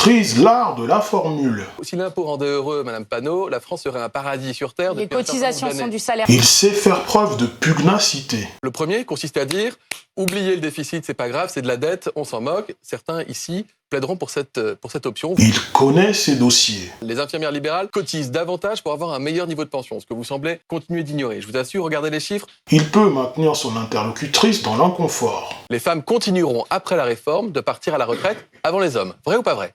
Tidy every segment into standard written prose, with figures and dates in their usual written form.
maîtrise l'art de la formule. Si l'impôt rendait heureux Madame Panot, la France serait un paradis sur Terre. Les cotisations sont du salaire. Il sait faire preuve de pugnacité. Le premier consiste à dire « oubliez le déficit, c'est pas grave, c'est de la dette, on s'en moque ». Certains ici plaideront pour cette option. Il connaît ses dossiers. Les infirmières libérales cotisent davantage pour avoir un meilleur niveau de pension, ce que vous semblez continuer d'ignorer. Je vous assure, regardez les chiffres. Il peut maintenir son interlocutrice dans l'inconfort. Les femmes continueront, après la réforme, de partir à la retraite avant les hommes. Vrai ou pas vrai?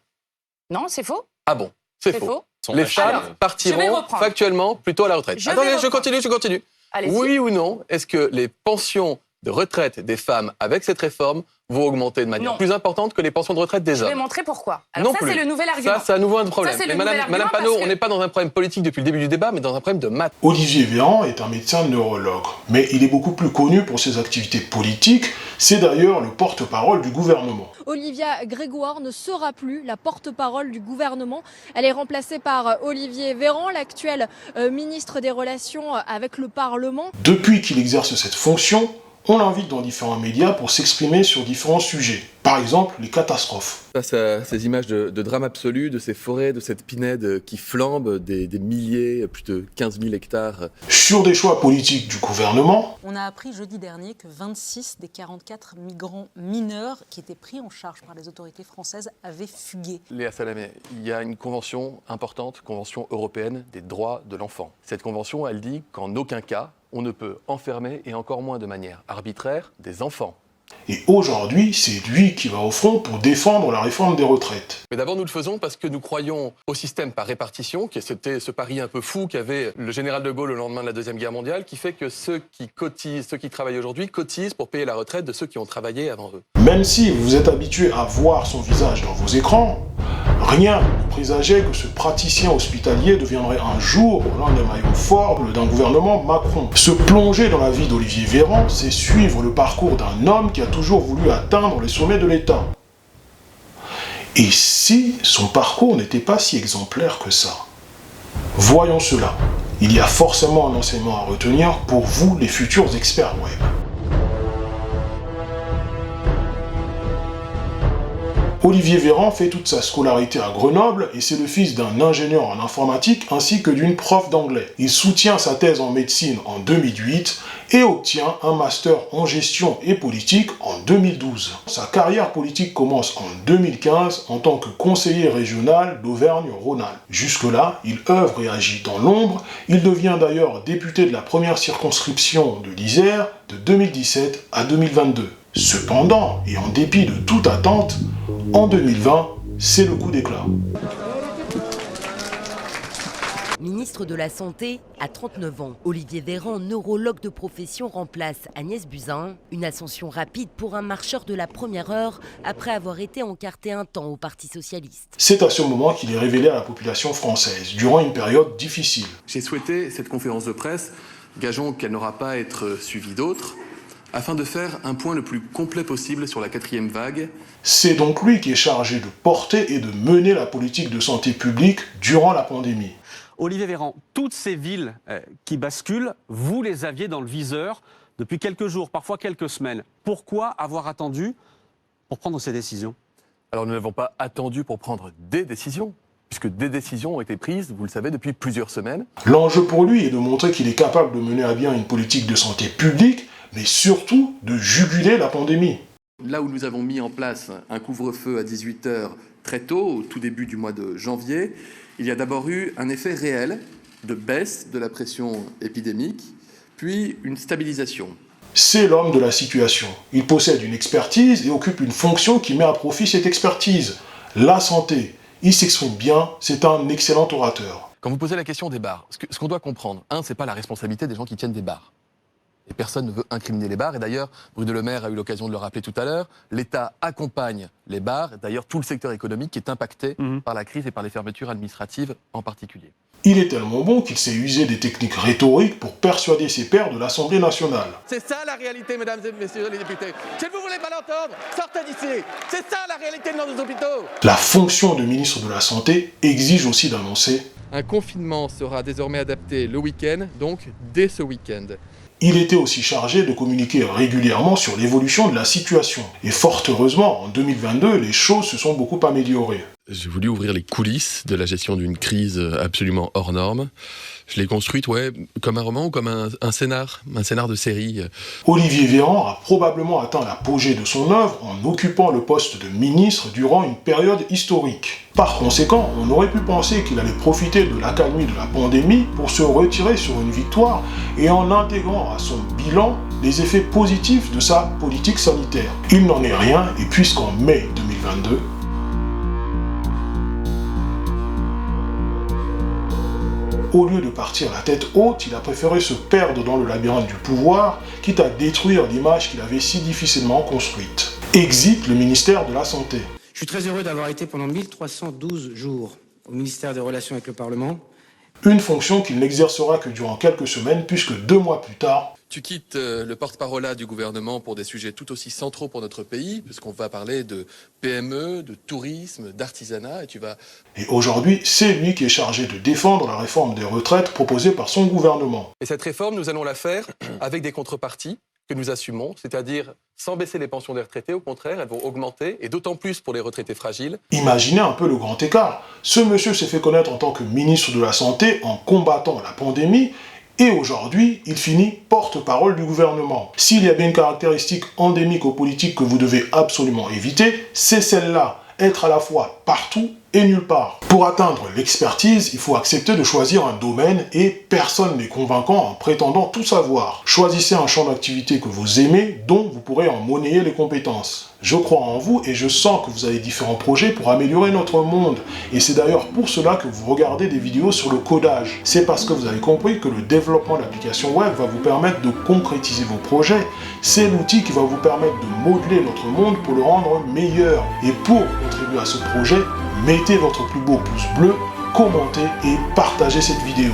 Non, c'est faux. Ah bon, c'est faux. Les femmes Alors, partiront factuellement plutôt à la retraite. Attendez, je continue. Allez-y. Oui ou non, est-ce que les pensions de retraite des femmes avec cette réforme vont augmenter de manière plus importante que les pensions de retraite des hommes? Je vais montrer pourquoi. Alors non ça, plus. c'est le nouvel argument. Ça, c'est à nouveau un problème. Ça, mais Madame Panot, on n'est pas dans un problème politique depuis le début du débat, mais dans un problème de maths. Olivier Véran est un médecin neurologue, mais il est beaucoup plus connu pour ses activités politiques. C'est d'ailleurs le porte-parole du gouvernement. Olivia Grégoire ne sera plus la porte-parole du gouvernement. Elle est remplacée par Olivier Véran, l'actuel ministre des Relations avec le Parlement. Depuis qu'il exerce cette fonction, on l'invite dans différents médias pour s'exprimer sur différents sujets. Par exemple, les catastrophes. Face à ces images de drame absolu, de ces forêts, de cette pinède qui flambe, des milliers, plus de 15 000 hectares. Sur des choix politiques du gouvernement. On a appris jeudi dernier que 26 des 44 migrants mineurs qui étaient pris en charge par les autorités françaises avaient fugué. Léa Salamé, il y a une convention importante, convention européenne des droits de l'enfant. Cette convention, elle dit qu'en aucun cas, on ne peut enfermer, et encore moins de manière arbitraire, des enfants. Et aujourd'hui, c'est lui qui va au front pour défendre la réforme des retraites. Mais d'abord, nous le faisons parce que nous croyons au système par répartition, qui c'était ce pari un peu fou qu'avait le général de Gaulle au lendemain de la Deuxième Guerre mondiale, qui fait que ceux qui cotisent, ceux qui travaillent aujourd'hui, cotisent pour payer la retraite de ceux qui ont travaillé avant eux. Même si vous êtes habitué à voir son visage dans vos écrans, rien ne présageait que ce praticien hospitalier deviendrait un jour l'un des maillons forts d'un gouvernement Macron. Se plonger dans la vie d'Olivier Véran, c'est suivre le parcours d'un homme qui a toujours voulu atteindre les sommets de l'État. Et si son parcours n'était pas si exemplaire que ça? Voyons cela. Il y a forcément un enseignement à retenir pour vous, les futurs experts web. Olivier Véran fait toute sa scolarité à Grenoble et c'est le fils d'un ingénieur en informatique ainsi que d'une prof d'anglais. Il soutient sa thèse en médecine en 2008 et obtient un master en gestion et politique en 2012. Sa carrière politique commence en 2015 en tant que conseiller régional d'Auvergne-Rhône-Alpes. Jusque-là, il œuvre et agit dans l'ombre. Il devient d'ailleurs député de la première circonscription de l'Isère de 2017 à 2022. Cependant, et en dépit de toute attente, en 2020, c'est le coup d'éclat. Ministre de la Santé, à 39 ans, Olivier Véran, neurologue de profession, remplace Agnès Buzyn. Une ascension rapide pour un marcheur de la première heure, après avoir été encarté un temps au Parti socialiste. C'est à ce moment qu'il est révélé à la population française, durant une période difficile. J'ai souhaité cette conférence de presse, gageons qu'elle n'aura pas à être suivie d'autres, afin de faire un point le plus complet possible sur la 4e vague. C'est donc lui qui est chargé de porter et de mener la politique de santé publique durant la pandémie. Olivier Véran, toutes ces villes qui basculent, vous les aviez dans le viseur depuis quelques jours, parfois quelques semaines. Pourquoi avoir attendu pour prendre ces décisions? Alors nous n'avons pas attendu pour prendre des décisions, puisque des décisions ont été prises, vous le savez, depuis plusieurs semaines. L'enjeu pour lui est de montrer qu'il est capable de mener à bien une politique de santé publique, mais surtout de juguler la pandémie. Là où nous avons mis en place un couvre-feu à 18h très tôt, au tout début du mois de janvier, il y a d'abord eu un effet réel de baisse de la pression épidémique, puis une stabilisation. C'est l'homme de la situation. Il possède une expertise et occupe une fonction qui met à profit cette expertise. La santé. Il s'exprime bien, c'est un excellent orateur. Quand vous posez la question des bars, ce qu'on doit comprendre, c'est pas la responsabilité des gens qui tiennent des bars. Et personne ne veut incriminer les bars. Et d'ailleurs, Bruno Le Maire a eu l'occasion de le rappeler tout à l'heure, l'État accompagne les bars, d'ailleurs tout le secteur économique qui est impacté par la crise et par les fermetures administratives en particulier. Il est tellement bon qu'il sait user des techniques rhétoriques pour persuader ses pairs de l'Assemblée nationale. C'est ça la réalité, mesdames et messieurs les députés. Si vous voulez pas l'entendre, sortez d'ici. C'est ça la réalité de nos hôpitaux. La fonction de ministre de la Santé exige aussi d'annoncer « Un confinement sera désormais adapté le week-end, donc dès ce week-end. » Il était aussi chargé de communiquer régulièrement sur l'évolution de la situation. Et fort heureusement, en 2022, les choses se sont beaucoup améliorées. J'ai voulu ouvrir les coulisses de la gestion d'une crise absolument hors norme. Je l'ai construite, comme un roman ou comme un scénar de série. Olivier Véran a probablement atteint l'apogée de son œuvre en occupant le poste de ministre durant une période historique. Par conséquent, on aurait pu penser qu'il allait profiter de l'accalmie de la pandémie pour se retirer sur une victoire et en intégrant à son bilan les effets positifs de sa politique sanitaire. Il n'en est rien, et puisqu'en mai 2022, au lieu de partir la tête haute, il a préféré se perdre dans le labyrinthe du pouvoir, quitte à détruire l'image qu'il avait si difficilement construite. Exit le ministère de la Santé. Je suis très heureux d'avoir été pendant 1312 jours au ministère des Relations avec le Parlement. Une fonction qu'il n'exercera que durant quelques semaines, puisque 2 mois plus tard, tu quittes le porte-parole du gouvernement pour des sujets tout aussi centraux pour notre pays, puisqu'on va parler de PME, de tourisme, d'artisanat, Et aujourd'hui, c'est lui qui est chargé de défendre la réforme des retraites proposée par son gouvernement. Et cette réforme, nous allons la faire avec des contreparties que nous assumons, c'est-à-dire sans baisser les pensions des retraités, au contraire, elles vont augmenter, et d'autant plus pour les retraités fragiles. Imaginez un peu le grand écart. Ce monsieur s'est fait connaître en tant que ministre de la Santé en combattant la pandémie, et aujourd'hui, il finit porte-parole du gouvernement. S'il y a bien une caractéristique endémique aux politiques que vous devez absolument éviter, c'est celle-là, être à la fois partout et nulle part. Pour atteindre l'expertise, il faut accepter de choisir un domaine et personne n'est convaincant en prétendant tout savoir. Choisissez un champ d'activité que vous aimez, dont vous pourrez en monnayer les compétences. Je crois en vous et je sens que vous avez différents projets pour améliorer notre monde. Et c'est d'ailleurs pour cela que vous regardez des vidéos sur le codage. C'est parce que vous avez compris que le développement d'applications web va vous permettre de concrétiser vos projets. C'est l'outil qui va vous permettre de modeler notre monde pour le rendre meilleur. Et pour contribuer à ce projet, mettez votre plus beau pouce bleu, commentez et partagez cette vidéo.